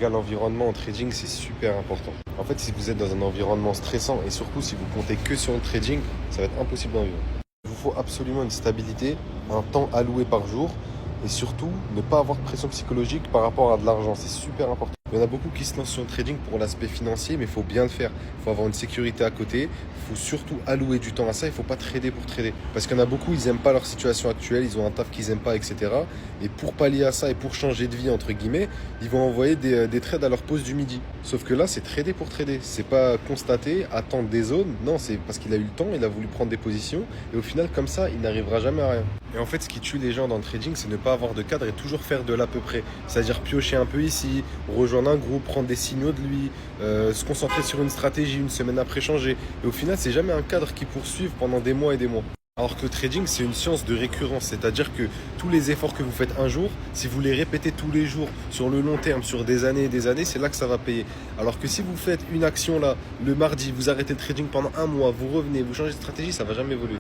Les gars, l'environnement en trading, c'est super important. En fait, si vous êtes dans un environnement stressant et surtout si vous comptez que sur le trading, ça va être impossible d'en vivre. Il vous faut absolument une stabilité, un temps alloué par jour et surtout ne pas avoir de pression psychologique par rapport à de l'argent. C'est super important. Il y en a beaucoup qui se lancent sur le trading pour l'aspect financier, mais il faut bien le faire. Il faut avoir une sécurité à côté. Il faut surtout allouer du temps à ça. Il ne faut pas trader pour trader. Parce qu'il y en a beaucoup, ils n'aiment pas leur situation actuelle, ils ont un taf qu'ils n'aiment pas, etc. Et pour pallier à ça et pour changer de vie, entre guillemets, ils vont envoyer des trades à leur pause du midi. Sauf que là, c'est trader pour trader. C'est pas constater, attendre des zones. Non, c'est parce qu'il a eu le temps, il a voulu prendre des positions. Et au final, comme ça, il n'arrivera jamais à rien. Et en fait, ce qui tue les gens dans le trading, c'est ne pas avoir de cadre et toujours faire de l'à peu près. C'est-à-dire piocher un peu ici, rejoindre un groupe, prendre des signaux de lui, se concentrer sur une stratégie, une semaine après changer. Et au final, c'est jamais un cadre qui poursuive pendant des mois et des mois. Alors que le trading, c'est une science de récurrence. C'est-à-dire que tous les efforts que vous faites un jour, si vous les répétez tous les jours, sur le long terme, sur des années et des années, c'est là que ça va payer. Alors que si vous faites une action là, le mardi, vous arrêtez le trading pendant un mois, vous revenez, vous changez de stratégie, ça va jamais évoluer.